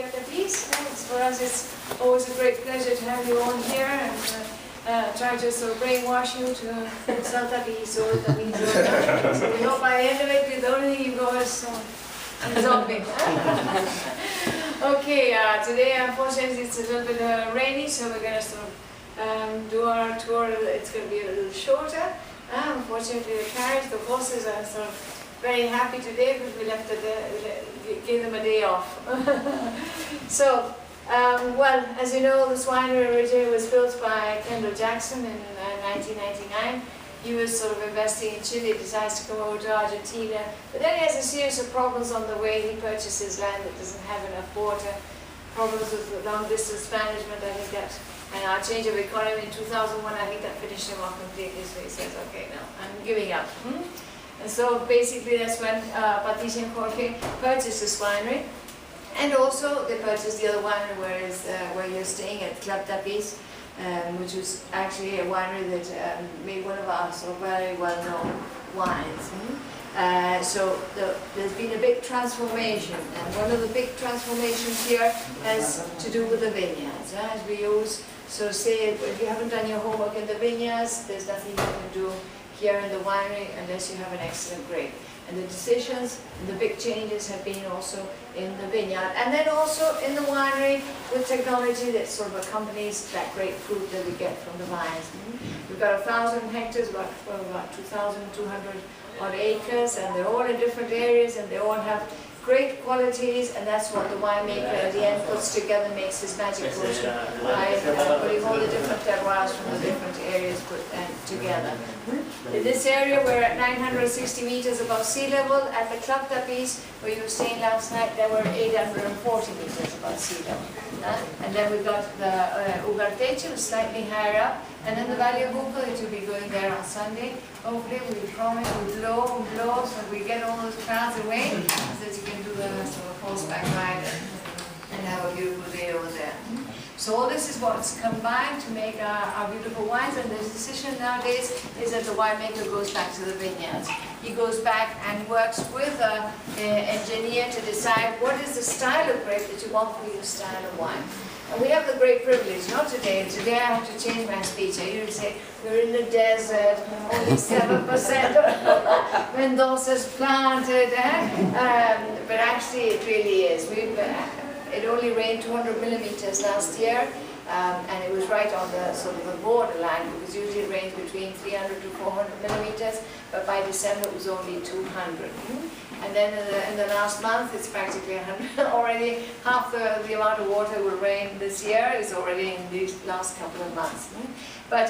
Tapiz. For us, it's always a great pleasure to have you on here and try to sort of brainwash you to sell Tapiz or Tapiz. So we hope by the end of it, the only thing you go is zombie. Okay, today unfortunately it's a little bit rainy, so we're going to sort of do our tour. It's going to be a little shorter. Unfortunately, the horses are sort of very happy today because we left gave them a day off. So, well, as you know, this winery originally was built by Kendall Jackson in 1999. He was sort of investing in Chile, decides to come over to Argentina, but then he has a series of problems on the way. He purchases land that doesn't have enough water, problems with long distance management, I think that, and our change of economy in 2001, I think that finished him off completely, so he says, okay, no, I'm giving up. And so basically that's when Patricia and Jorge purchased this winery, and also they purchased the other winery where you're staying at Club Tapiz, which was actually a winery that made one of our sort of very well-known wines. So there's been a big transformation, and one of the big transformations here has to do with the vineyards. As we always sort of say, if you haven't done your homework in the vineyards, there's nothing you can do here in the winery unless you have an excellent grape. And the decisions, the big changes have been also in the vineyard, and then also in the winery with technology that sort of accompanies that great fruit that we get from the vines. We've got 1,000 hectares, about 2,200 odd acres, and they're all in different areas, and they all have great qualities, and that's what the winemaker at the end puts together, makes his magic potion by putting all the different terroirs from the different areas put together. In this area, we're at 960 meters above sea level. At the Club Tapiz, where you were staying last night, there were 840 meters above sea level. And then we've got the Ugarteche, slightly higher up, and then the Valley of Buco, that you'll be going there on Sunday. Hopefully, we promise we blow, so we get all those clouds away, so that you can do the sort of horseback ride and have a beautiful day over there. So all this is what's combined to make our beautiful wines, and the decision nowadays is that the winemaker goes back to the vineyards. He goes back and works with an engineer to decide what is the style of grape that you want for your style of wine. And we have the great privilege, not today. Today I have to change my speech. I usually say, we're in the desert, only 7% of Mendoza's planted. But actually it really is. It only rained 200 millimeters last year, and it was right on the sort of the borderline, because usually it rains between 300 to 400 millimeters, but by December it was only 200. And then in the last month, it's practically 100. Already half the amount of water will rain this year is already in these last couple of months. But